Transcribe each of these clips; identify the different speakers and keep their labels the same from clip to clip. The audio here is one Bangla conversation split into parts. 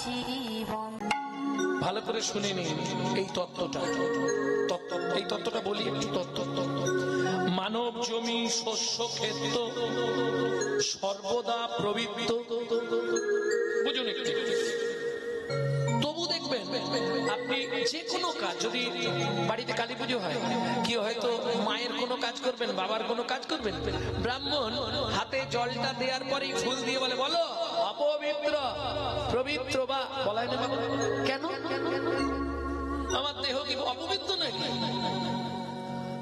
Speaker 1: জীবন।
Speaker 2: ভালো করে শুনে নিন এই তত্ত্বটা বলি একটু তত্ত্ব। মানব জমি শস্য ক্ষেত্র সর্বদা প্রবৃত্ত, বুঝুন একটু। তবু দেখবেন আপনি যে কোনো কাজ, যদি বাড়িতে কালী পুজো হয়, কি হয়তো মায়ের কোনো কাজ করবেন, বাবার কোনো কাজ করবেন, ব্রাহ্মণ হাতে জলটা দেওয়ার পরেই ফুল দিয়ে বলে বলো অপবিত্র পবিত্র, বা বলাই না বাবা কেন? আমার দেহ কি অপবিত্র নাকি?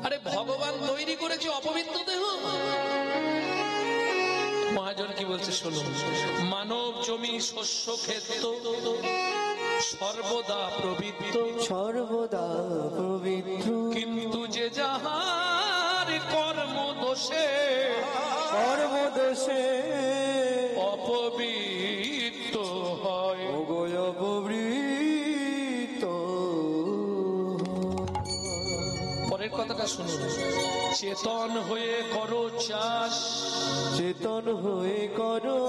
Speaker 2: আরে ভগবান তৈরি করেছে অপবিত্র দেহ। মহাজন কি বলছে শুনুন, মানব জমি শস্য ক্ষেত্র সর্বদা পবিত্র,
Speaker 3: সর্বদা পবিত্র,
Speaker 2: কিন্তু যে যাহার কর্ম দোষে অপবিত্র হয়,
Speaker 3: অপবিত্র।
Speaker 2: পরের কথাটা শুনুন, চেতন হয়ে করো চাষ,
Speaker 3: চেতন হয়ে করো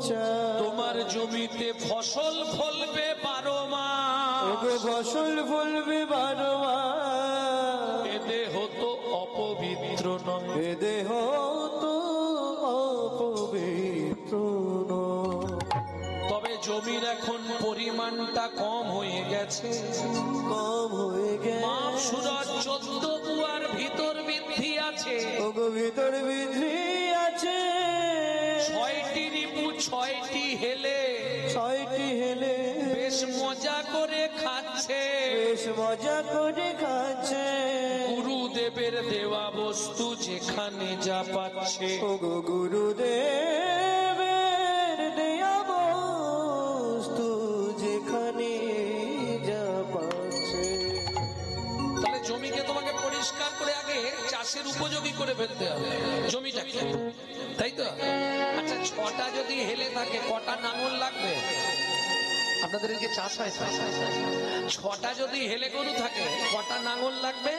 Speaker 3: চাষ,
Speaker 2: তোমার জমিতে ফসল ফলবে 12 মাস,
Speaker 3: ফসল ফলবে 12 মাস।
Speaker 2: এ দেহ তো অপবিত্র নয়,
Speaker 3: এ দেহ তো অপবিত্র নয়।
Speaker 2: তবে জমির এখন পরিমাণটা কম হয়ে গেছে,
Speaker 3: কম হয়ে গেছে,
Speaker 2: মাপ সুরজ 14 বুয়ার ভিতর বৃদ্ধি আছে,
Speaker 3: ভিতর বৃদ্ধি আছে,
Speaker 2: 6টি রিপু 6টি হেলে,
Speaker 3: 6টি হেলে
Speaker 2: বেশ মজা করে খাচ্ছে,
Speaker 3: বেশ মজা করে খাচ্ছে।
Speaker 2: গুরুদেবের দেওয়া বস্তু যেখানে যা পাচ্ছে,
Speaker 3: ওগো গুরুদেবের দেয়া বস্তু যেখানে যা পাচ্ছে।
Speaker 2: তাহলে জমিকে তোমাকে পরিষ্কার করে আগে চাষের উপযোগী করে ফেলতে হবে জমিটাকে, তাই তো? আচ্ছা, 6টা যদি হেলে থাকে কটা নাঙল লাগবে? আপনাদের এদিকে চাষ হয়, 6টা যদি হেলে গরু থাকে কটা নাঙল লাগবে?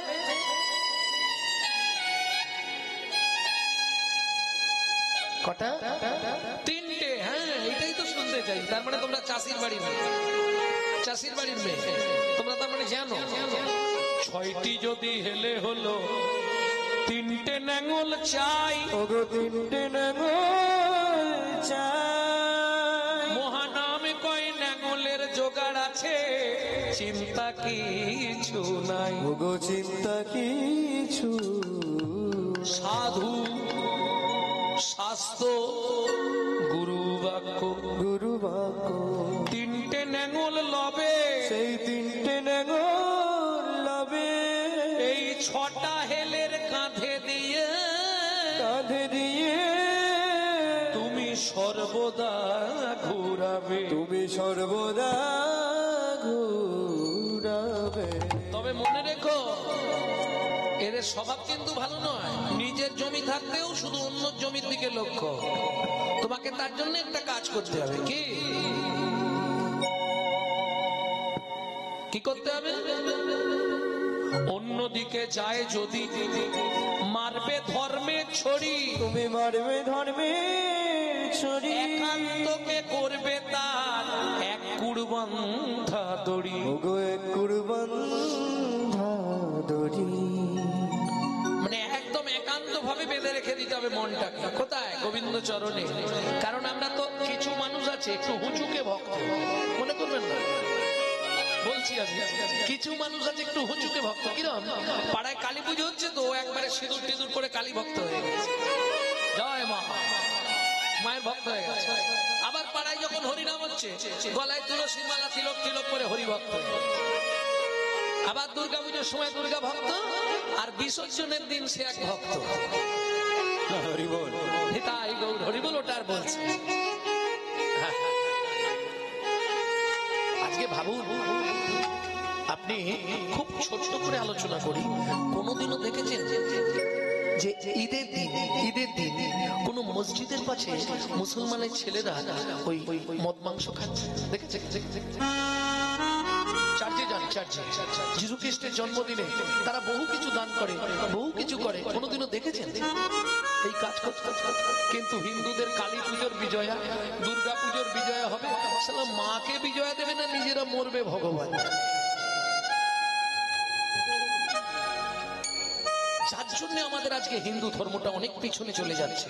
Speaker 2: কটা? 3টে। হ্যাঁ, এটাই তো শুনতে চাই। তার মানে তোমরা চাষির বাড়ির মেয়ে, তোমরা তার মানে জানো 6টি যদি হেলে হলো 3টে নাঙল চাই,
Speaker 3: ওগো 3টে নাঙল চাই।
Speaker 2: মহানামে কয় নাঙলের জোগাড় আছে, চিন্তা কিছু নাই,
Speaker 3: ওগো চিন্তা কিছু।
Speaker 2: সাধু শাস্ত্র গুরু বাক্য,
Speaker 3: গুরু বাক্য
Speaker 2: 3টে নাঙল লবে,
Speaker 3: সেই 3টে নাঙল লবে,
Speaker 2: এই 6টা হেলের কাঁধে দিয়ে তুমি সর্বদা ঘুরাবে,
Speaker 3: তুমি সর্বদা ঘুরাবে।
Speaker 2: তবে মনে রেখো এদের স্বভাব কিন্তু ভালো নয়, নিজের জমি থাকতেও শুধু অন্য জমির দিকে লক্ষ্য। তোমাকে তার জন্য একটা কাজ করতে হবে। কি করতে হবে? অন্যদিকে যায় যদি মারবে ধর্মের ছড়ি,
Speaker 3: তুমি মারবে ধর্মের ছড়ি,
Speaker 2: একান্তকে করবে তার এক কুড়বান্ধা দড়ি,
Speaker 3: ওগো এক কুড়বান্ধা দড়ি।
Speaker 2: মানে একদম একান্ত ভাবে বেঁধে রেখে দিতে হবে মনটাকে। কোথায়? গোবিন্দ চরণে। কারণ আমরা তো কিছু মানুষ আছে একটু হুঁচুকে ভক্ত, মনে করবেন না বলছি আমি, কিছু মানুষ আছে একটু হুঁচুকে ভক্ত। কিরম? পাড়ায় কালী পুজো হচ্ছে তো একবারে সিঁদুর টিঁদুর করে কালী ভক্ত হয়ে গেছে, জয় মা, মায়ের ভক্ত হয়ে গেছে। আবার পাড়ায় যখন হরিনাম হচ্ছে গলায় তুলসী মালা তিলক তিলক করে হরি ভক্ত হয়ে গেছে। আবার দুর্গা পুজোর সময় দুর্গা ভক্ত, আর বিসর্জনের দিন সে এক ভক্ত।
Speaker 3: হরিবল,
Speaker 2: তাই গৌর হরিবল, ওটা আর বলছে। আজকে ভাবুন, আপনি খুব ছোট্ট করে আলোচনা করি, কোনোদিনও দেখেছেন যে ঈদের দিন কোন মসজিদের পাশে মুসলমানের ছেলেরা ওই মদ মাংস খাচ্ছে? দেখেছে? চার্চে যান, চার্চে যিশু খ্রিস্টের জন্মদিনে তারা বহু কিছু দান করে, বহু কিছু করে। কোনোদিনও দেখেছেন এই কাজ করতে? কিন্তু হিন্দুদের কালী পুজোর বিজয়া, দুর্গা পুজোর বিজয়া হবে, সালা মাকে বিজয়া দেবে না, নিজেরা মরবে ভগবান। যার জন্য আমাদের আজকে হিন্দু ধর্মটা অনেক পিছনে চলে যাচ্ছে।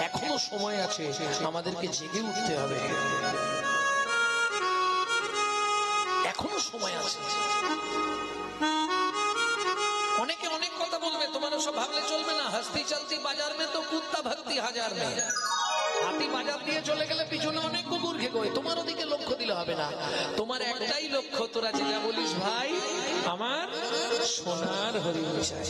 Speaker 2: এখনো সময় আছে, আমাদেরকে জেগে উঠতে হবে, এখনো সময় আছে। অনেকে অনেক কথা বলবে, তোমার সব ভাবলে চলবে না। হাসতি চলতি বাজার মে তো কুত্তা ভক্তি হাজার মে। হাতি বাজার দিয়ে চলে গেলে পিছনে অনেক কুকুর ঘেগোয়, তোমার ওদিকে লক্ষ্য দিলে হবে না। তোমার একটাই লক্ষ্য, তোরা যেটা বলিস ভাই, আমার সোনার হরিণ চাই।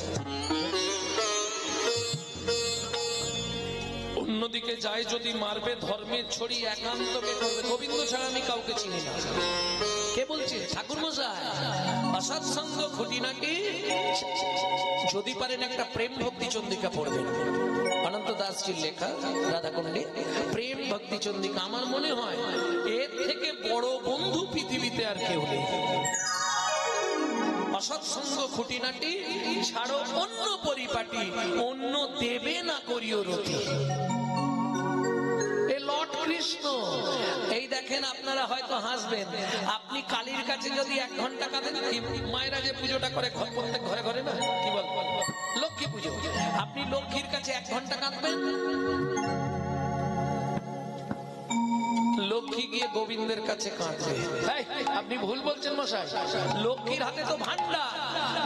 Speaker 2: অন্যদিকে যায় যদি মারবে, ধর্মের ছড়ি একান্তকে করবে। গোবিন্দ ছাড়া আমি কাউকে চিনি না। কে বলছে? ঠাকুর মশাই। অসৎ সঙ্গ খুঁটি নাকি? যদি পারেন একটা প্রেম ভক্তি চন্দ্রিকা পড়বেন, অনন্ত দাসজির লেখা রাধাকুণ্ডে প্রেম ভক্তি চন্দ্রিকা। আমার মনে হয় এর থেকে বড় বন্ধু পৃথিবীতে আর কেউ নেই। অসৎসঙ্গ খুঁটিনাটি ছাড়ো অন্য পরিপাটি, অন্য দেবে না করিও রতি। লর্ড কৃষ্ণ। এই দেখেন, আপনারা হয়তো হাসবেন, আপনি কালীর কাছে যদি 1 ঘন্টা কাঁদেন, মায়েরা যে পুজোটা করে প্রত্যেক ঘরে ঘরে না, কি বল, লক্ষ্মী পুজো, আপনি লক্ষ্মীর কাছে 1 ঘন্টা কাঁদবেন, লক্ষ্মী গিয়ে গোবিন্দের কাছে কাঁদবে। আপনি ভুল বলছেন মশাই, লক্ষ্মীর হাতে তো ভান্ডার,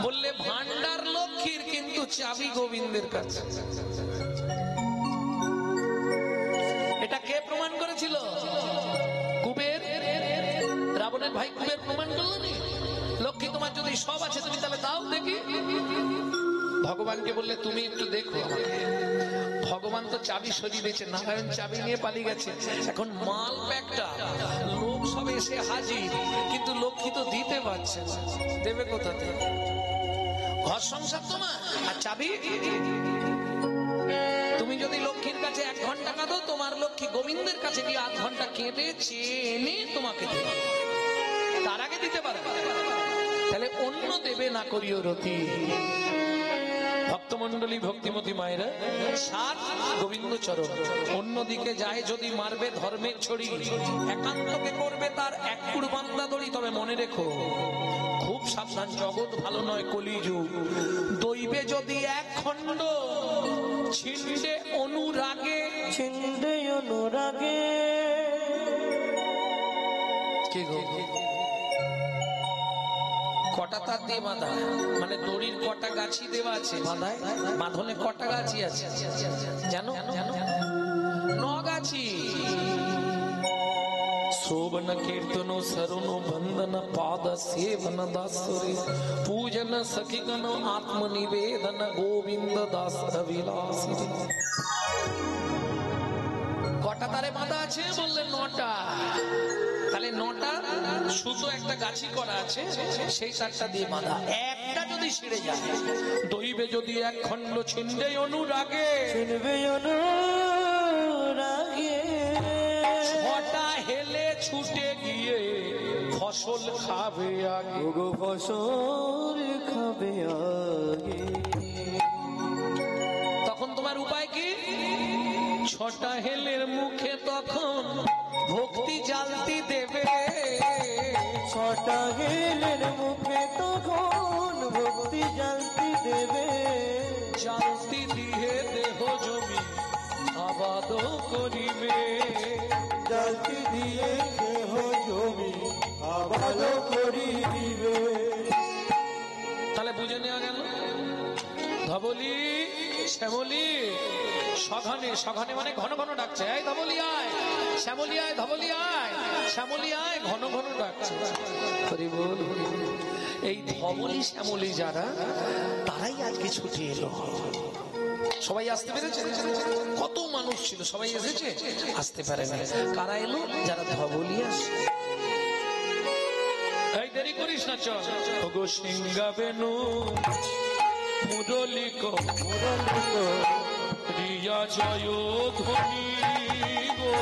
Speaker 2: বললে ভান্ডার লক্ষ্মীর, কিন্তু চাবি গোবিন্দের কাছে। এটা কে প্রমাণ করেছিল? কুবের, রাবণের ভাই কুবের প্রমাণ করলেন। লক্ষ্মী তোমার যদি সব আছে, তুমি তাহলে দাও দেখি। ভগবানকে বললে তুমি একটু দেখো। ভগবান তো চাবি সরিয়ে দিয়েছে, নারায়ণ চাবি নিয়ে পালিয়ে গেছে। এখন মাল ব্যাগটা লোক সব এসে হাজির, কিন্তু লক্ষ্মী তো দিতে পারছে না, দেবে কোথা থেকে? ঘর সংসার তোমার, আর চাবি। তুমি যদি লক্ষ্মীর কাছে 1 ঘন্টা কাঁদো, তোমার লক্ষ্মী গোবিন্দের কাছে গিয়ে 8 ঘন্টা কেঁদে চেয়ে এনে তোমাকে দেবে, তার আগে দিতে পারবে। তাহলে অন্য দেবে না করিও রতি। ভক্তমন্ডলী, ভক্তিমতী মায়েরা, 7 গোবিন্দ চরণ। অন্যদিকে যায় যদি মারবে, ধর্মের ছড়ি একান্তকে করবে তার 1 কুরবান্দা দড়ি। তবে মনে রেখো, খুব সাবধান, জগৎ ভালো নয়, কলিযুগ। দইবে যদি 1 খণ্ড, ছিন্ডে অনুরাগে,
Speaker 3: ছিন্ডে অনুরাগে।
Speaker 2: কে গো? কটা তার দিয়ে বাঁধা, মানে দড়ির কটা গাছি দেওয়া আছে বাঁধায়, বাঁধনে কটা গাছি আছে জানো? 9 গাছি। শোভন কীর্তন সরণ বন্দন পাদ সেবন দাসরে পূজন সখিগণ আত্মনিবেদন গোবিন্দ দাস বিলাস। কটা তারে বাঁধা আছে? বললেন 9টা। তাহলে 9টা সুতো একটা গাছি করা আছে, সেই তারটা দিয়ে বাঁধা। একটা যদি ছিঁড়ে যায়, দইবে যদি 1 খণ্ড, ছিন্ডে অনুরাগে,
Speaker 3: ছিন্ডে অনুরাগে।
Speaker 2: 6টা হেলে ছুটে গিয়ে ফসল খাবে আগে,
Speaker 3: গো ফসল খাবে আগে।
Speaker 2: তখন তোমার উপায় কি? 6টা হেলের মুখে তখন ভক্তি জ্বালতি দেবে।
Speaker 3: 6টা হেলের মুখে তখন ভক্তি জ্বালতি দেবে।
Speaker 2: জ্বালতি দিয়ে দেহ জমি আবাদ করিবে,
Speaker 3: জ্বালতি দিয়ে দেহ জমি আবাদ করিবে।
Speaker 2: তাহলে বুঝে নেওয়া গেল, ধবলি শ্যামলি সঘনে, সঘনে মানে ঘন ঘন ডাকছে, এই ধবলি আয়, শ্যামলি আয়, ধবলি আয়, শ্যামলি আয়, ঘন ঘন ডাকছে। হরি বল। এই ধবলি শ্যামলি যারা, তারাই আজকে ছুটি এলো। সবাই আসতে পেরেছে? কত মানুষ ছিল, সবাই এসেছে? আসতে পারে না। কারা এলো? যারা ধবলি আসে। এই দেরি করিস না, চল। ওগো সিংগাবেনু মুরলিক রিয়া জয় ধ্বনি গো,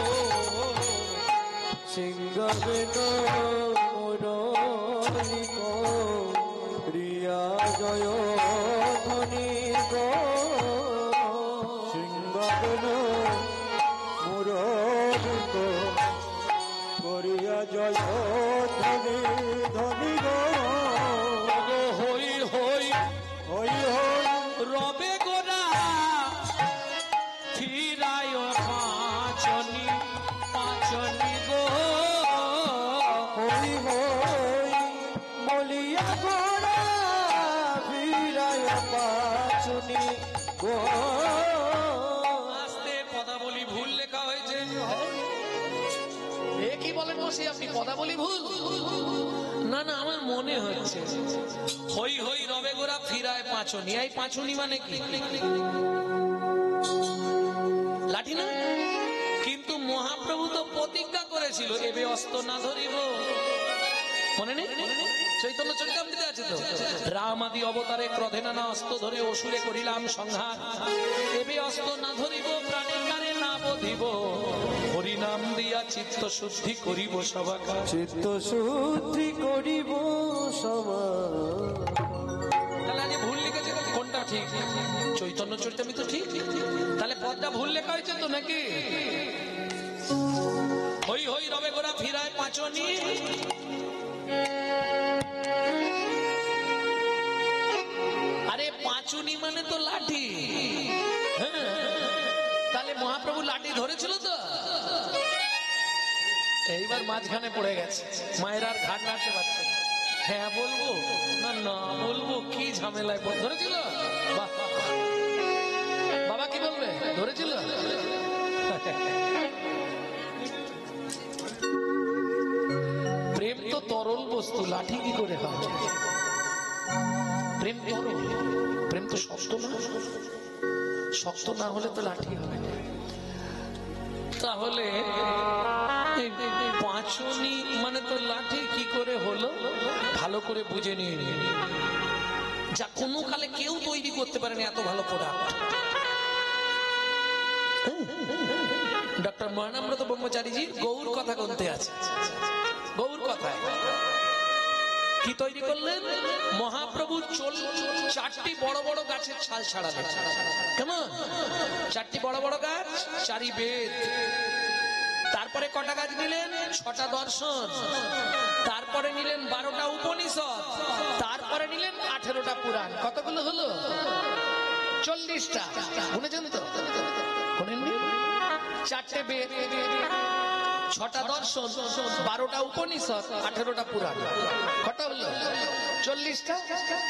Speaker 3: সিংহাসন মল্লিক প্রিয়া জয় ধ্বনি গো সিংহাসন মুরবিন্দ করিয়া জয় ধ্বনি ধ্বনি গো
Speaker 2: হই হই
Speaker 3: হই হই
Speaker 2: রবে গোরা ফিরায় পাঁচনি পাঁচনি গো
Speaker 3: হই হই বলিয়া গোরা ফিরায় পাচুনি গো
Speaker 2: আস্তে পদাবলী ভুল লেখা হয়েছে। এ কি বলেন বসে আপনি পদাবলী ভুল? না না আমার মনে হচ্ছে হই হই রবে গোরা ফিরায় পাঁচনি। এই পাঁচনি মানে কি? লাঠি না? কিন্তু মহাপ্রভু তো প্রতিজ্ঞা করেছিল এবে অস্ত্র না ধরিব, মনে নেই? চৈতন্য চরিতামৃতে আছে তো, রাম আদি অবতারে ক্রোধে নানা অস্ত্র ধরে অসুরে করিলাম সংহার, এবে অস্ত্র না ধরিব প্রাণে কানে না বধিব, হরিনাম দিয়া চিত্ত শুদ্ধি করিব সবাকার।
Speaker 3: চিত্ত শুদ্ধি করিব সবা
Speaker 2: তাহলে আজ ভুল লিখেছে কোনটা ঠিক? চৈতন্য চরিতামৃত ঠিক, তাহলে পদটা ভুল লেখা হয়েছে তো নাকি? হই হই রবে গোরা ফিরায় পাঁচনি। আরে পাঁচুনি মানে তো লাঠি। হ্যাঁ, তাহলে মহাপ্রভু লাঠি ধরেছিল তো। এইবার মাঝখানে পড়ে গেছে, মায়ের আর ঘাট নাড়তে পারছে না। হ্যাঁ বলবো না না বলবো, কি ঝামেলায় ধরেছিল। বাহ, বাবা কি বলবে? ধরেছিল। প্রেম তো তরল বস্তু, লাঠি কি করে হয়? প্রেম তরল, প্রেম তো শক্ত না, শক্ত না হলে তো লাঠি হবে না। তাহলে পাঁচনি মানে তো লাঠি কি করে হলো? ভালো করে বুঝে নিয়ে যা কোনো কালে কেউ তৈরি করতে পারেনি এত ভালো প্রোডাক্ট। ডক্টর মহানামব্রত ব্রহ্মচারীজি গৌর কথা বলতে আছে, গৌর কথায় কি তৈরি করলেন? মহাপ্রভু চারটি বড় বড় গাছের ছাল ছাড়ালেন। কেমন? চারটি বড় বড় গাছ, চারি বেদ। তারপরে কটা গাছ নিলেন? 6টা দর্শন। তারপরে নিলেন 12টা উপনিষদ। তারপরে নিলেন 18টা পুরাণ। কতগুলো হলো? 40টা। শুনেছেন তো? শুনেননি? 4টে বেদ, 6টা দর্শন, 12টা উপনিষদ, 18টা পুরাণ। কটা হলো? 40টা।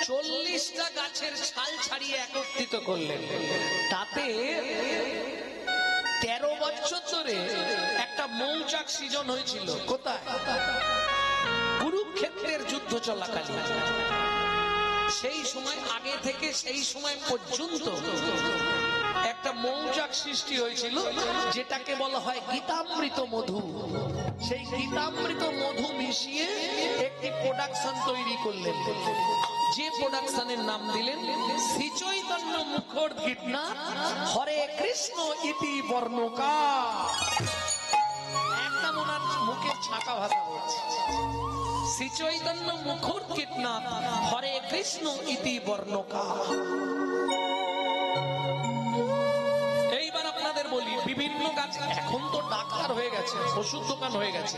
Speaker 2: 40টা গাছের ছাল ছাড়িয়ে একত্রিত করলেন। তাতে 13 বছর ধরে একটা মৌচাক সৃজন হয়েছিল। কোথায়? কুরুক্ষেত্রের যুদ্ধ চলাকালীন। সেই সময় আগে থেকে সেই সময় পর্যন্ত একটা মৌচাক সৃষ্টি হয়েছিল, যেটাকে বলা হয় গীতামৃত মধু। সেই গীতামৃত মধু মিশিয়ে একটি প্রোডাকশন তৈরি করলেন, যে প্রোডাকশনের নাম দিলেন শ্রী চৈতন্য মুখর গীতনাথ হরে কৃষ্ণ ইতি বর্ণকা। একটা ওনার মুখের ছাঁকা ভাষা বলছে, শ্রী চৈতন্য মুখর গীতনাথ হরে কৃষ্ণ ইতি বর্ণকা। এইবার আপনাদের বলি, বিভিন্ন গাছ এখন তো ডাক্তার হয়ে গেছে, ওষুধ দোকান হয়ে গেছে।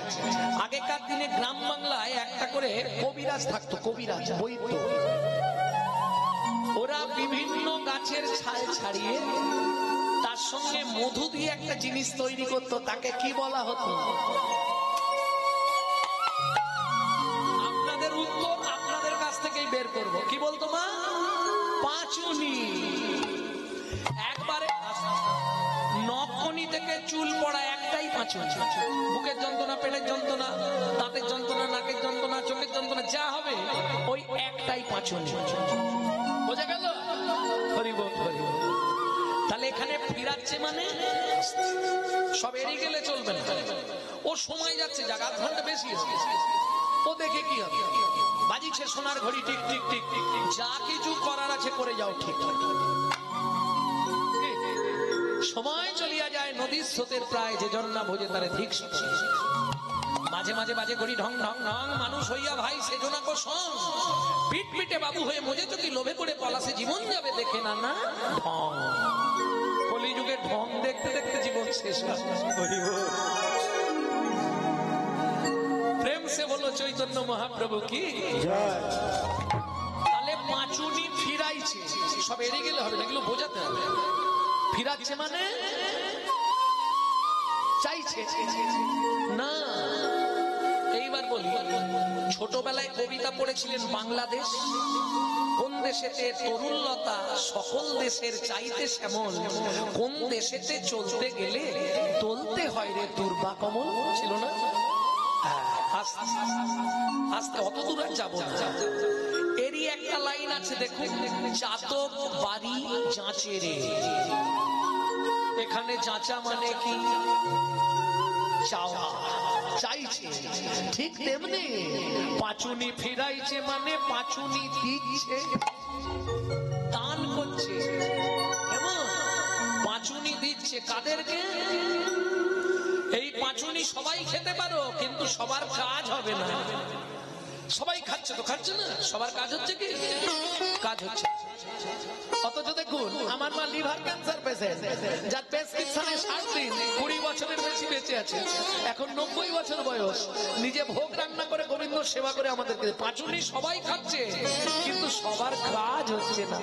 Speaker 2: আগেকার দিনে গ্রাম বাংলায় একটা করে কবিরাজ থাকতো, কবিরাজ বৈদ্য। ওরা বিভিন্ন গাছের ছাল ছাড়িয়ে তার সঙ্গে মধু দিয়ে একটা জিনিস তৈরি করতো, তাকে কি বলা হতো? আপনাদের উত্তর আপনাদের কাছ থেকেই বের করব। কি বলতো মা? পাঁচুনি। একবারে নখনি থেকে চুল পড়া একটাই পাঁচুনি। বুকের যন্ত্রণা, পেটের যন্ত্রণা, দাঁতের যন্ত্রণা, নাকের যন্ত্রণা, চোখের যন্ত্রণা যা হবে ওই একটাই পাঁচুনি। বোঝা গেল? হরিবল হরিবল। তাহলে এখানে ফিরাচ্ছে মানে সব এড়িয়ে গেলে চলবে না। ও সময় যাচ্ছে, জায়গা ঘন্টা বেশি ও দেখে কি হবে? বাজিছে সোনার ঘড়ি টিক টিক টিক টিক। যা কিছু করার আছে করে যাও, ঠিক। সময় চলিয়া যায় নদীর স্রোতের প্রায়, যে জন্না ভোজে তারে ঠিক। মাঝে মাঝে বাজে করি ঢং ঢং ঢং, মানুষ হইয়া ভাই সেজনা কো সং, পিট পিটে বাবু হয়ে মজে চকি লোভে পড়ে পলাশে জীবন যাবে দেখে না না ঢং। কলিযুগে ঢং দেখতে দেখতে জীবন শেষ হয়। প্রেম সে বলো চৈতন্য মহাপ্রভু কি
Speaker 3: জয়।
Speaker 2: তাহলে পাঁচুনি ফিরাইছে, সব এড়ে গেলে হবে না, এগুলো বোঝাতে হবে। ফিরাচ্ছে মানে চাইছে না। এইবার বলি, ছোটবেলায় কবিতা পড়েছিলেন বাংলাদেশ, কোন দেশেতে তরুণলতা সকল দেশের চাইতে শ্যামল, কোন দেশেতে চলতে গেলে তোলতে হয় রে দুর্বা কমল, ছিল না? আস্তে অত দূর আর যাবো না। এরই একটা লাইন আছে দেখুন, চাতক বাড়ি যাচে রে। এখানে যাচা মানে কি? চাওয়া, চাইছে। ঠিক তেমনি পাঁচুনি ফিরাইছে মানে পাঁচুনি দিচ্ছে, দান করছে। কেমন পাঁচুনি দিচ্ছে কাদেরকে? এই পাঁচুনি সবাই খেতে পারো, কিন্তু সবার কাজ হবে না। সবাই খাচ্ছে তো খাচ্ছে না, সবার কাজ হচ্ছে কি? কাজ হচ্ছে। অথচ দেখুন, আমার মা লিভার ক্যান্সার পেশেন্ট, যার প্রেসক্রিপশনে 60 দিন, 20 বছরের বেশি বেঁচে আছে, এখন 90 বছর বয়স, নিজে ভোগ রান্না করে গোবিন্দ সেবা করে আমাদেরকে। পাঁচুনি সবাই খাচ্ছে, কিন্তু সবার কাজ হচ্ছে না।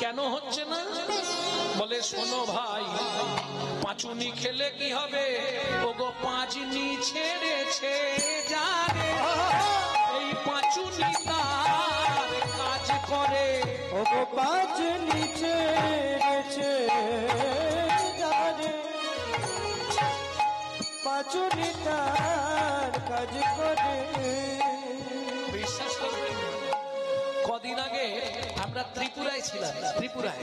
Speaker 2: কেন হচ্ছে না? বলে শোনো ভাই, পাঁচুনি খেলে কি হবে? ওগো পাঁচনি ছেড়েছে যারে, এই পাঁচুনি তার কাজ করে।
Speaker 3: ওগো পাঁচুনি ছেড়েছে যারে, পাঁচুনি তার কাজ করে।
Speaker 2: বিশ্বাস করবেন, কদিন আগে আমরা ত্রিপুরায় ছিলাম। ত্রিপুরায়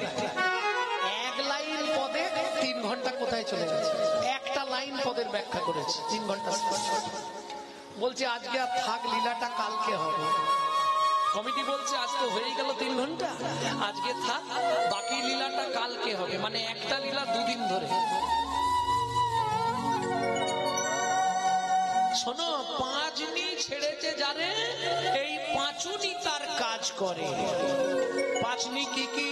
Speaker 2: এক লাইন পদে 3 ঘন্টা কোথায় চলে গেছে? একটা লাইন পদের ব্যাখ্যা করেছে 3 ঘন্টা। বলছে আজকে আর থাক, লীলাটা কালকে হবে। কমিটি বলছে আজকে হয়ে গেল 3 ঘন্টা, আজকে থাক, বাকি লীলাটা কালকে হবে। মানে একটা লীলা 2 দিন ধরে। শোনো, পাঁচনি ছেড়েছে যারে, এই পাঁচুনি তার কাজ করে। পাঁচনি কি কি?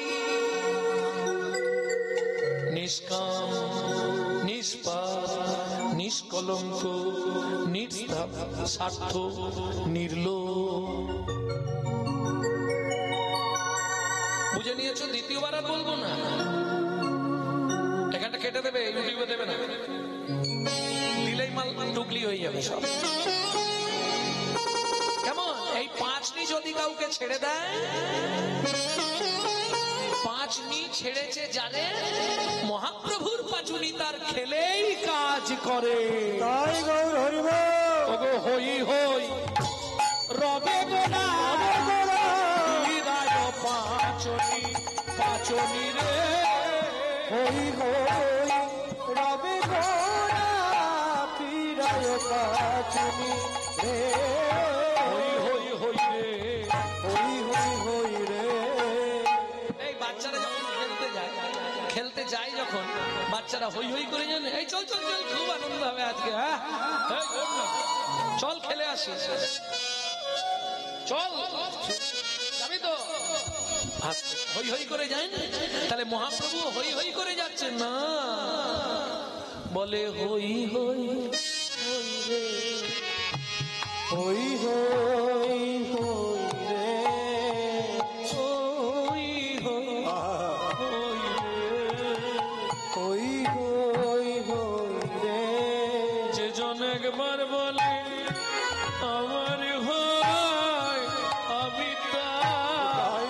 Speaker 2: নিষ্কাম, নিষ্পাপ, নিষ্কলঙ্ক, নিঃস্বার্থ, নির্লোভ। বুঝে নিয়েছো? দ্বিতীয়বার আর বলবো না, এখানটা কেটে দেবে, ইউটিউবে দেবে না, দিলেই মাল টুকলি হয়ে যাবে সব। কেমন? এই পাঁচনি যদি কাউকে ছেড়ে দেয়, পাঁচনি ছেড়েছে জানে, মহাপ্রভুর পাঁচুনি তার খেলেই কাজ করে।
Speaker 3: তাই গৌর হরিব।
Speaker 2: ওগো হই হই রবে গোলা, পাঁচনি পাঁচনি রে,
Speaker 3: হই হই রবে গোরা ফিরায় পাঁচুনি রে,
Speaker 2: হই হই হই রে,
Speaker 3: হই হই হই রে।
Speaker 2: এই বাচ্চারা যখন খেলতে যায় যখন বাচ্চারা হই হই করে জানে, এই চল চল চল, খুব আনন্দ হবে আজকে, হ্যাঁ চল খেলে আসি, চল যাবি তো, হই হই করে যায় না? তাহলে মহাপ্রভু হই হই করে যাচ্ছে না, বলে হই হই হই রে,
Speaker 3: হই হই হই রে,
Speaker 2: হই হই হই রে,
Speaker 3: হই হই হই রে।
Speaker 2: যে জন একবার বলে আমার হয় আমি তাই,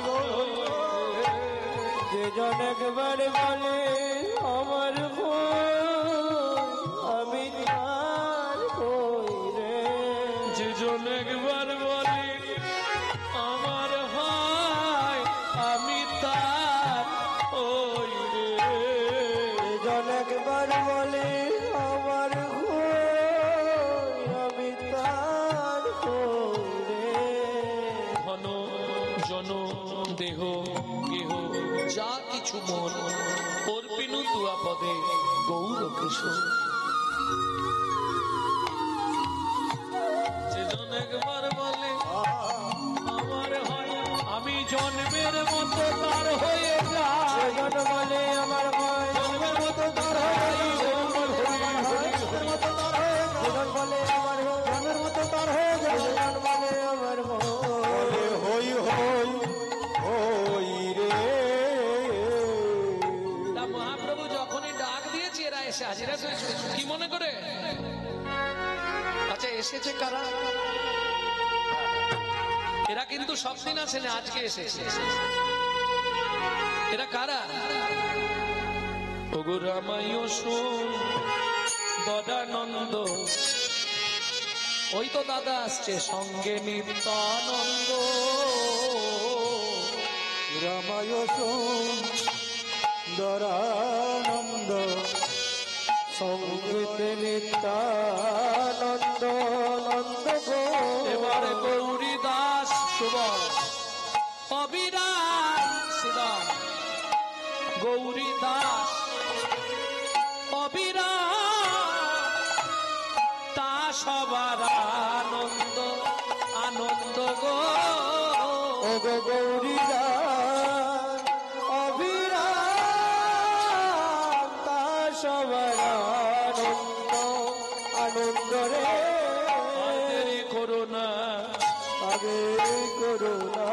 Speaker 3: যে জন একবার বলে আমার আমি তার হই রে,
Speaker 2: যে জন একবার বলে আমার হয় আমি তার ওই রে,
Speaker 3: যে জন একবার বলে আমার আমি তার হই রে।
Speaker 2: ঘন জন দেহ গেহ যা কিছু মন অর্পিনু তুয়া পদে গৌর কিশোর। একবার বলে আমার হয় আমি জন্মের মতো তার হয়ে যাই
Speaker 3: বলে আমার হয়
Speaker 2: জন্মের মতো তার হয়ে
Speaker 3: বলে আমার জন্মের মতো তার হয়ে যায় বলে আমার হই হই হই রে।
Speaker 2: তা মহাপ্রভু যখনই ডাক দিয়েছে এরা এসে হাজিরা হয়েছে কি মনে করে? আচ্ছা এসেছে কারা? এরা কিন্তু সব দিন আসে না, আজকে এসেছে। এরা কারা? ওগো রামায় শোন দদানন্দ, ওই তো দাদা আসছে সঙ্গে নিত্যানন্দ।
Speaker 3: রামায় সুন্দরানন্দ সঙ্গীত নিত্যানন্দ নন্দ গো।
Speaker 2: এবারে গৌরী দাস সুবল অবিরাম সুদাম, গৌরী দাস অবিরাম তা সবার আনন্দ আনন্দ গো।
Speaker 3: ও গো গৌরী অবিরাম তা সবার আনন্দ আনন্দ রে।
Speaker 2: আর দেরি করো না,
Speaker 3: আগে করো না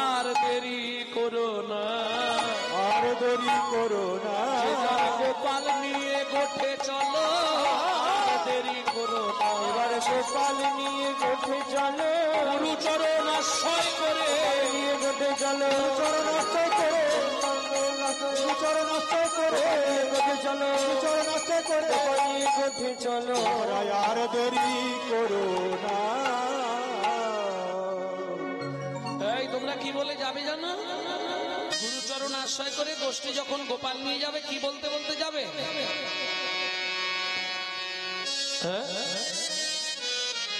Speaker 2: আর দেরি করো না,
Speaker 3: আর দেরি করো না।
Speaker 2: যে যার গোপাল নিয়ে গোঠে চলো, আর দেরি করো না।
Speaker 3: এবার গোপাল নিয়ে গোঠে চলো,
Speaker 2: গুরুচরণ আশ্রয় করে
Speaker 3: নিয়ে গোঠে চলো, চরণ আশ্রয় করে, চরণ আশ্রয় করে গোঠে চলো, চরণ আশ্রয় করে নিয়ে গোঠে চলো। আর দেরি করো না।
Speaker 2: এই তোমরা কি বলে যাবে জানো? গুরুচরণ আশ্রয় করে গোষ্ঠী যখন গোপাল নিয়ে যাবে কি বলতে বলতে যাবে? হ্যাঁ?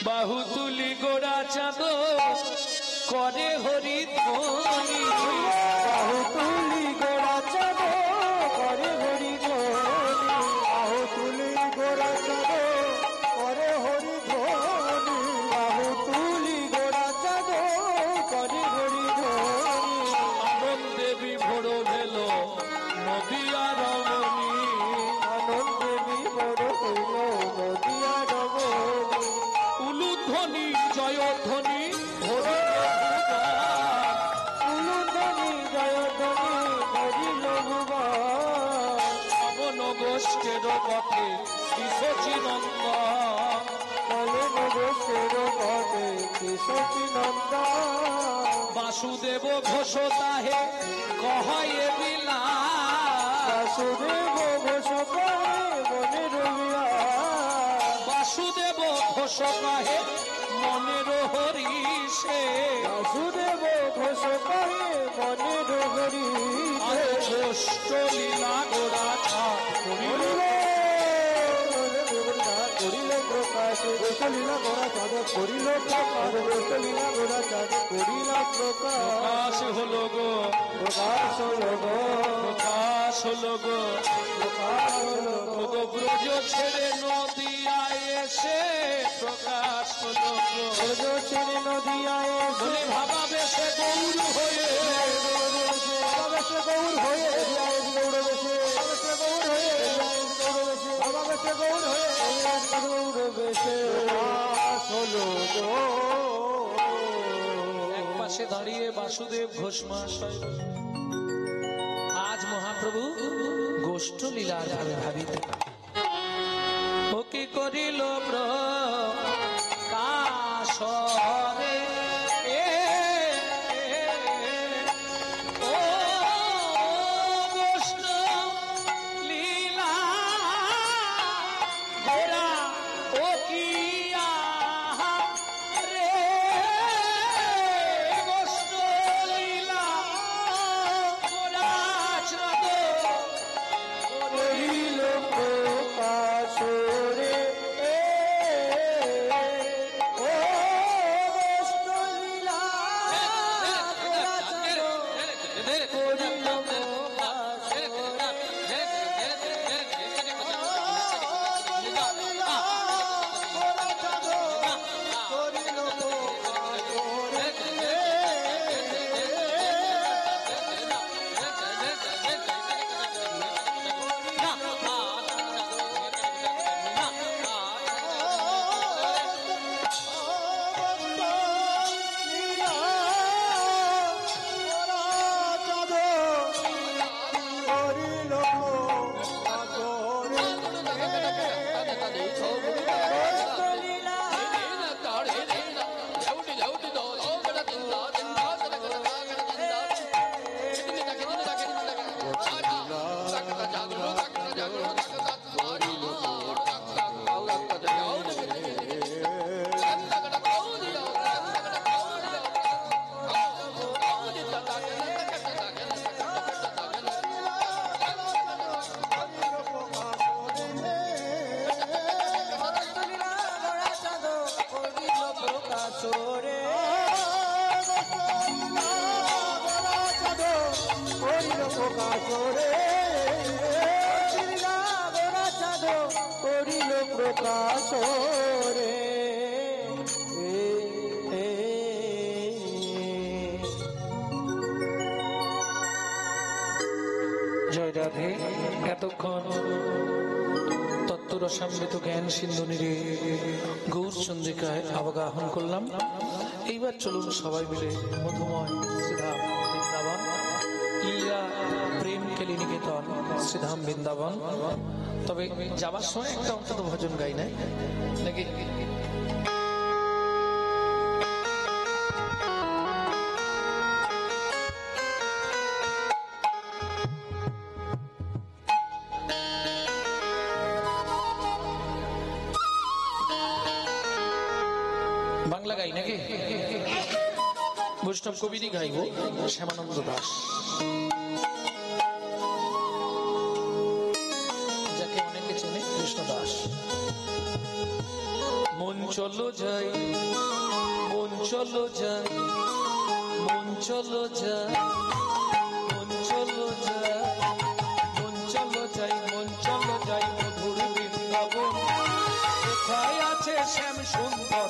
Speaker 2: বাহু তুলি গোড়া চাঁদ করে হরি ধ্বনি,
Speaker 3: বাহু তুলি গোড়া চাঁদ করে হরি ধ্বনি, বাহু তুলি গোড়া চাঁদ করে হরি ধ্বনি, বাহু তুলি গোড়া চাঁদ করে হরি ধ্বনি।
Speaker 2: আনন্দে বিভোর ভেল নদিয়া রমণী,
Speaker 3: আনন্দে বিভোর হইল নদিয়া রমণী,
Speaker 2: উলুধ্বনি জয়ধ্বনি হরি
Speaker 3: উলুধ্বনি জয়ধ্বনি হরিল ভুবন।
Speaker 2: পবন গোষ্ঠের পথে বিশ্বচিনন্দন,
Speaker 3: কলেন গোষ্ঠের পথে কেশবীনন্দন।
Speaker 2: বাসুদেব ঘোষ তাহে কহে বিলা,
Speaker 3: বাসুদেব ঘোষ কহে মনে রবিয়া,
Speaker 2: বাসুদেব ঘোষ কহে মনের হরিষে,
Speaker 3: বাসুদেব ঘোষ কহে মনে রবি।
Speaker 2: আজ গোষ্ঠ লীলা গোড়া ছাড় করিল,
Speaker 3: করিল প্রকাশ গোষ্ঠলীলা গোড়া চাঁদ করিল প্রকাশ, গোষ্ঠলীলা গোড়া চাঁদ করিল প্রকাশ।
Speaker 2: প্রকাশ হলো গো,
Speaker 3: প্রকাশ হল গো,
Speaker 2: প্রকাশ হলো গো,
Speaker 3: প্রকাশ হল গো।
Speaker 2: গো ব্রজ ছেড়ে নদিয়ায় এসে প্রকাশ হলো গো,
Speaker 3: ব্রজ ছেড়ে নদিয়ায় এসে
Speaker 2: বলে ভাবা বেশে গৌর হয়ে,
Speaker 3: বাবাবেশে গৌর হয়ে, গৌরবেশে বাবাবেশে গৌর হয়ে, গৌরবেশে বাবাবেশে গৌর হয়ে, গৌরবেশে প্রকাশ হলো গো।
Speaker 2: এক পাশে দাঁড়িয়ে বাসুদেব ঘোষ মহাশয় আজ মহাপ্রভু গোষ্ঠ লীলার ধারে ভাবিতে ও কি করিল প্রকাশ রে, ও গোষ্ঠ লীলা গোরা ও কি রে, গোষ্ঠ লীলা গোরা চাঁদ
Speaker 3: করিল আসরে গোরা চাঁদ করিল প্রকাশ রে
Speaker 2: জয় রাধে। এতক্ষণ তত্ত্বরসামৃত জ্ঞান সিন্ধু নিরে গৌর চন্দ্রিকায় অবগাহন করলাম। এইবার চলুন সবাই মিলে মধুময় শ্রীধাম বৃন্দাবন, লীলা প্রেম কেলি নিকেতন শ্রীধাম বৃন্দাবন। তবে যাবার সময় একটা অন্তত ভজন গাই নাই নাকি? বাংলা গাই নাকি? বৈষ্ণব কবিরই গাইব, শ্যামানন্দ দাস, যাকে অনেকে চেনে কৃষ্ণ দাস। মন চলো যাই, মন চলো যাই, মন চলো যাই, মন চলো যাই, মন চলো যাই, মন চলো যাই মধুর বৃন্দাবন। কোথায় আছে শ্যাম সুন্দর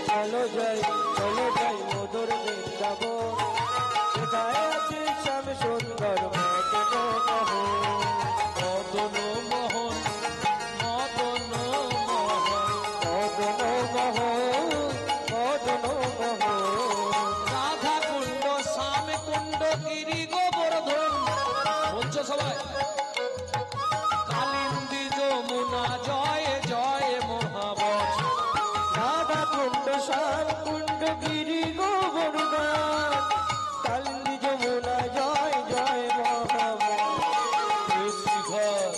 Speaker 3: চলো যাই মধুর বৃন্দাবন, কোথায় আছে শ্যাম সুন্দর মদন মোহন,
Speaker 2: মদন মোহন,
Speaker 3: মদন মোহন, মদন মোহন।
Speaker 2: রাধা কুণ্ড, শ্যাম কুণ্ড, গিরি গোবর্ধন। বলছো সবাই? কালিন্দী যমুনা জয় জয় মহাবচ।
Speaker 3: রাধা কুণ্ড, শ্যাম কুণ্ড, গিরি গোবর্ধন, কালিন্দী যমুনা জয় জয় মহাবচ।
Speaker 2: শ্রীঘর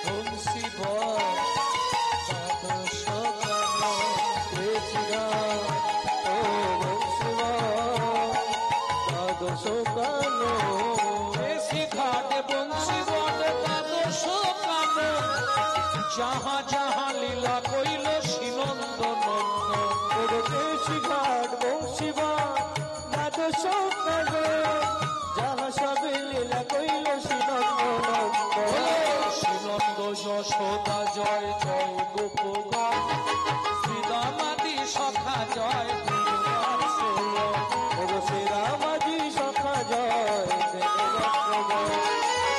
Speaker 2: বংশীধর দ্বাদশ কান। ঘাটে বংশীবট দ্বাদশ কান। যাহা যাহা লীলা কইল শ্রীনন্দ নন্দ।
Speaker 3: ঘাট বংশীবা দ্বাদশ কান, যাহা সবে লীলা কইল শ্রীনন্দ
Speaker 2: শ্রীনন্দ যশোদা জয় জয় গোপগণ। শ্রীদামাদি সখা জয় দুর্গার সেবক।
Speaker 3: শ্রীরামাজি সখা জয়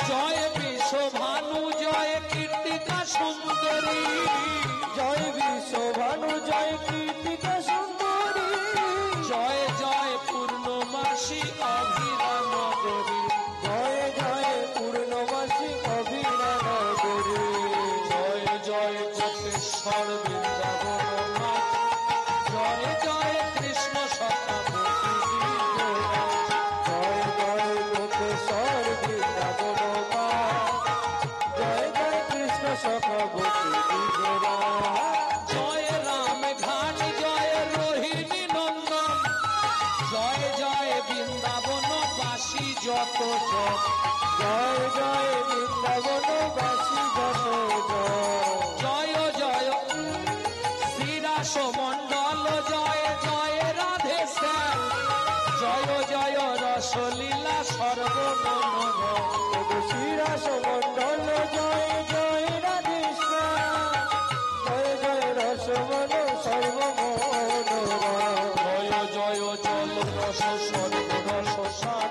Speaker 2: জয় বিশ্বভানু জয় কীর্তিকা সুন্দরী।
Speaker 3: জয় বিশ্বভানু জয় কীর্তিকা সুন্দরী।
Speaker 2: জয় জয় পূর্ণমাসী অভিরানগরী।
Speaker 3: জয় জয় পূর্ণমাসী অভিরানগরী।
Speaker 2: জয় জয় কোটেশ্বর বৃন্দাবন নাথ। জয় জয় কৃষ্ণ সখা
Speaker 3: জয় জয় কোটেশ্বর বৃন্দাবন নাথ। জয় জয় কৃষ্ণ সখা গোপী
Speaker 2: জয় রাম ঘাট জয় রোহিণী নন্দন। জয় জয় বৃন্দাবন বাসী যত জন।
Speaker 3: জয় জয় বৃন্দাবন বাসী যত
Speaker 2: জয় জয় শ্রীরাস মণ্ডল জয় জয় রাধে শ্যাম। জয় জয় রসলীলা সর্বমনোরম।
Speaker 3: শ্রীরাস মণ্ডল জয় জয় রাধে শ্যাম। জয় জয় রসমন সর্বমনোরম।
Speaker 2: জয় জয় জল রস সর্বরস সার।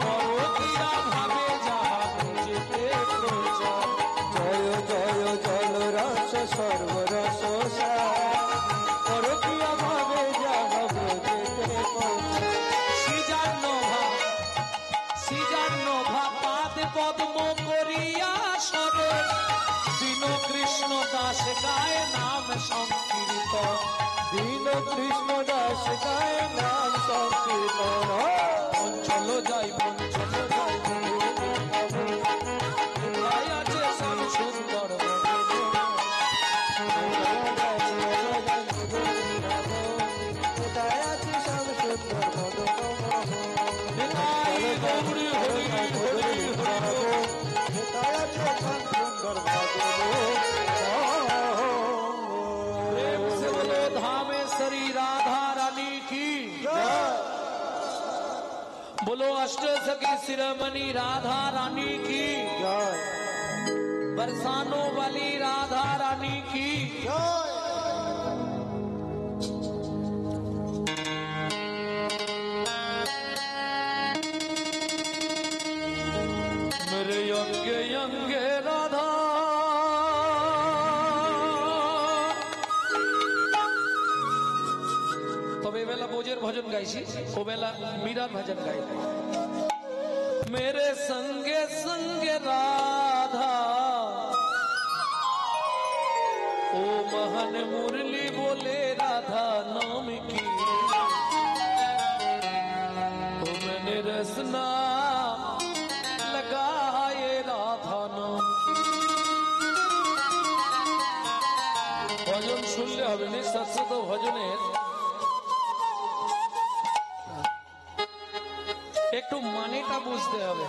Speaker 2: পরকীয়া ভাবে যাহা বুঝিতে প্রচার।
Speaker 3: জয় জয় জল রস সর্বরস সার। পরকীয়া ভাবে যাহা বুঝিতে প্রচার।
Speaker 2: সৃজান্নভা পাদ পদ্ম করিয়া সবে। দীন কৃষ্ণ দাস গায় নাম সংকীর্তন।
Speaker 3: দীন কৃষ্ণ দাস গায় নাম সংকীর্তন।
Speaker 2: মন চলো যাই, মন চলো যাই, কোথায় আছে শ্যাম সুন্দর
Speaker 3: কোথায় আছে শ্যাম সুন্দর মদন
Speaker 2: হরি হরি হরি হরি হরি।
Speaker 3: কোথায় আছে শ্যাম সুন্দর মদন।
Speaker 2: प्रेम से बोलो धामेश्वरी राधा रानी की। सखी शिरोमणि राधा रानी की
Speaker 3: जय
Speaker 2: बरसानों वाली राधा रानी की
Speaker 3: जय
Speaker 2: मेरे अंगे अंगे राधा তবে বেলা বোঝের ভজন গাইছি ও বেলা মীরার ভজন গাই मेरे संगे संगे राधा ओ महन मुरली बोले राधा नाम की ओ मैंने रसना लगा ये राधा नाम भजन শুনলে হবে না সৎসত ভজনের একটু মানেটা বুঝতে হবে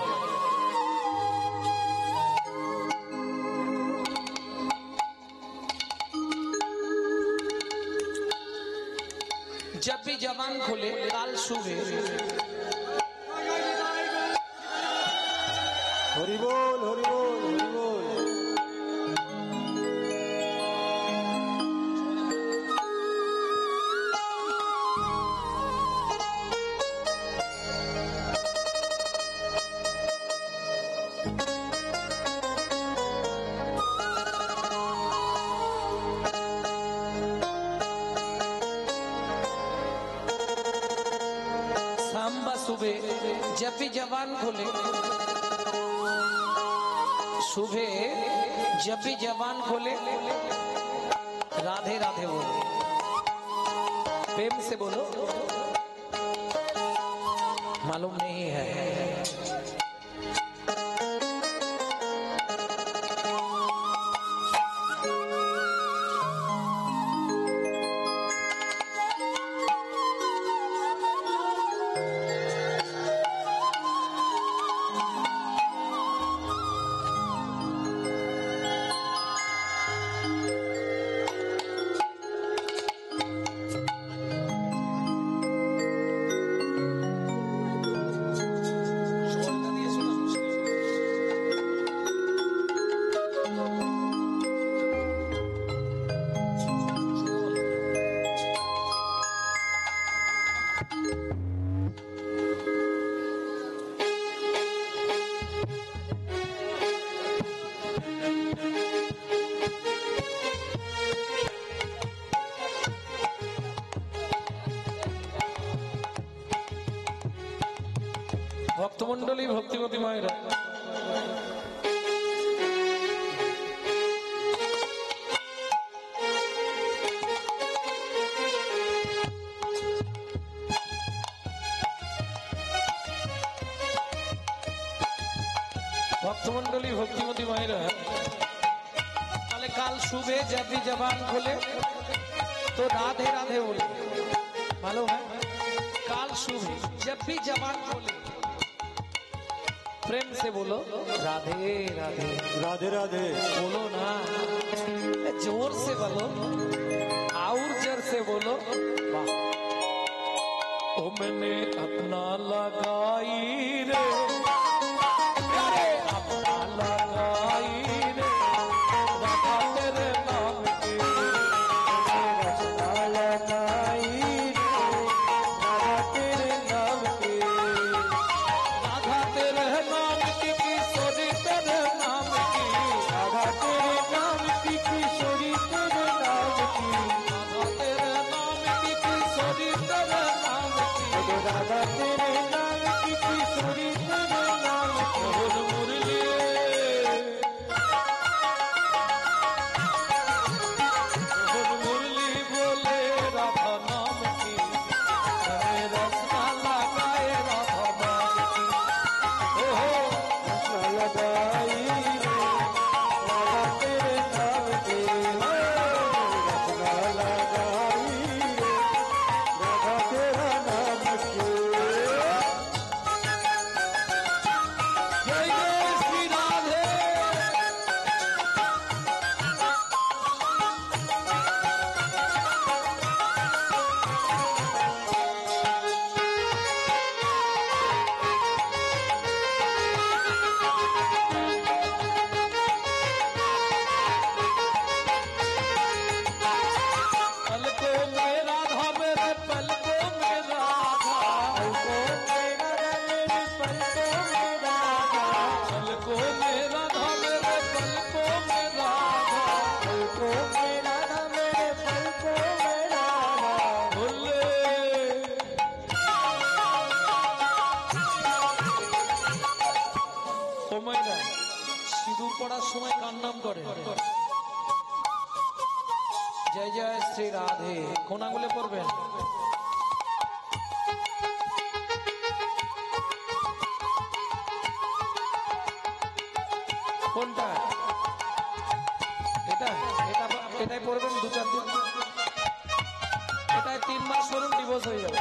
Speaker 2: जब भी जवान खोले लाल सुबह
Speaker 3: हरि बोल हरि बोल हरि बोल
Speaker 2: सांबा सुबह जब भी जवान खोले सुबह जब भी जवान खोले राधे राधे बोलो प्रेम से बोलो मालूम नहीं है ভক্তমণ্ডলী ভক্তিমতী মায়েরা ভক্তমণ্ডলী ভক্তিমতী মায়েরা তাহলে কাল सुबह जब भी जबान खोले तो राधे राधे बोले मालूम है काल सुबह जब भी जबान खोले प्रेम से बोलो राधे राधे
Speaker 3: राधे राधे
Speaker 2: बोलो ना जोर से बोलो और जोर से बोलो ओ मैंने अपना लगाई रे अरे अपना लगाई रे राधा तेरे नाम की
Speaker 3: रचना लगाई रे राधा तेरे नाम की
Speaker 2: राधा तेरे नाम की किशोरी तेरे नाम की
Speaker 3: राधा तेरे नाम की किशोरी तेरे नाम की
Speaker 2: राधा तेरे नाम की किशोरी तेरे नाम की
Speaker 3: राधा तेरे नाम की किशोरी तेरे
Speaker 2: সিঁদুর পড়ার সময় কার নাম করে? জয় জয় শ্রী রাধে। কোন আঙুলে পড়বেন? কোনটা? এটা এটা এটাই পড়বেন 2-4 দিন। এটাই 3 মাস ধরুন ডিভোর্স হয়ে যাবে।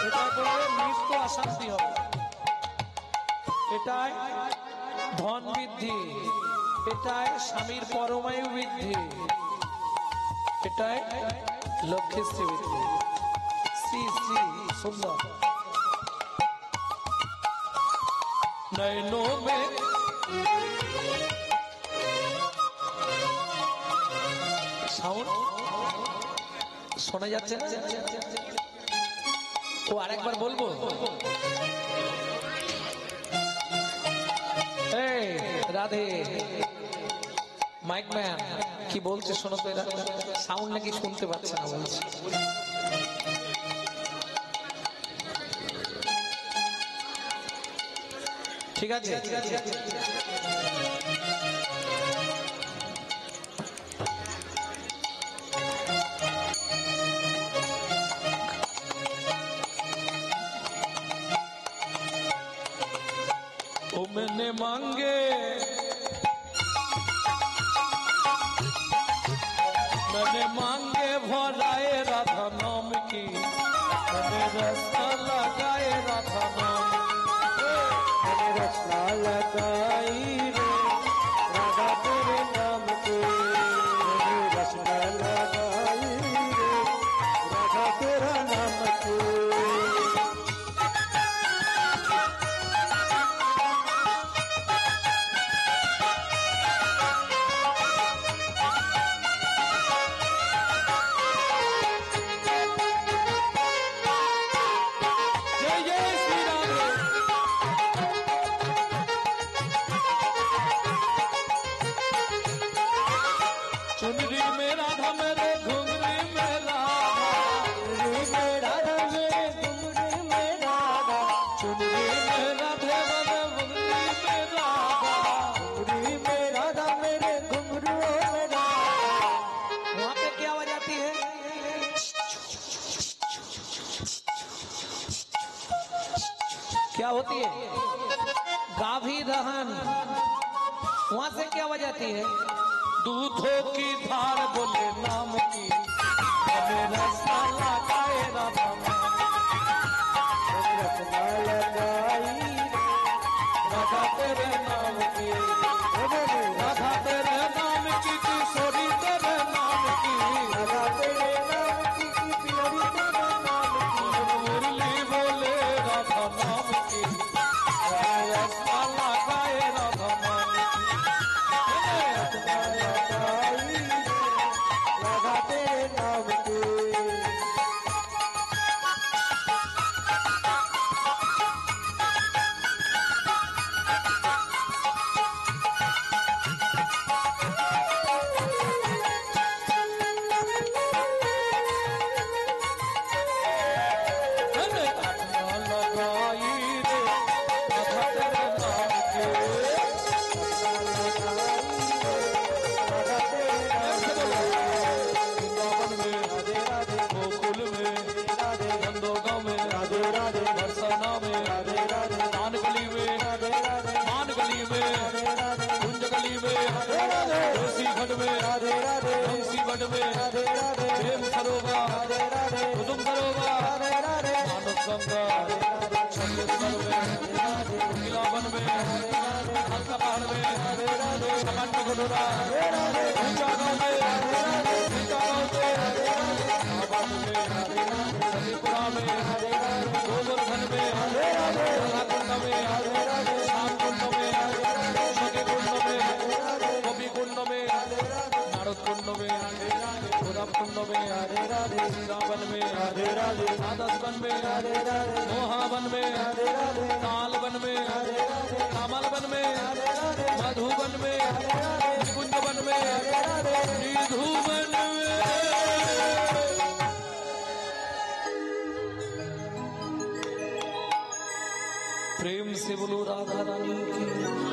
Speaker 2: এটাই পড়লে মৃত্যু অশান্তি হবে। এটাই ধন বৃদ্ধি, এটাই স্বামীর পরমায়ু বৃদ্ধি, এটাই লক্ষ্মীশ্রী বৃদ্ধি। শ্রী শ্রী সুন্দর नैनों में साउंड শোনা যাচ্ছে না? ও আরেকবার বলবো? এই রাধে মাইক ম্যান কি বলছে শোনো তো। এরা সাউন্ড নাকি শুনতে পাচ্ছে না বলছে। ঠিক আছে, ओ मैंने मांगे भराए राधा नाम की, मैंने रास्ता लगाए राधा नाम,
Speaker 3: मैंने रचना लगाई रे राधा तेरे नाम की, मैंने रचना लगाई रे राधा तेरा नाम की।
Speaker 2: चुनरी में राधा मेरे घुंघरी में राधा,
Speaker 3: चुनरी में राधा मेरे घुंघरी में राधा,
Speaker 2: चुनरी में राधे मेरे घुंघरी में राधा,
Speaker 3: चुनरी में राधा मेरे घुंघरू में राधा।
Speaker 2: वहाँ पे क्या आवाज आती है? क्या होती है? गाभी दहन। वहाँ से क्या आवाज आती है? दूधों की धार बोले नाम की, हमें रास्ता लगाए राधा नाम,
Speaker 3: रचना लगाई
Speaker 2: राधा तेरे नाम की, राधा तेरे नाम की किशोरी तेरे नाम की,
Speaker 3: राधा तेरे नाम की प्यारी तेरे नाम की,
Speaker 2: मुरली बोले राधा नाम की, हमें रास्ता लगाए राधा नाम की।
Speaker 3: रचना लगाई राधा तेरे नाम की।
Speaker 2: वन में, मोहावन में, ताल वन में, कमल वन में, मधुवन में, कुंज वन में, निधु वन में। से बोलो राधा रानी की।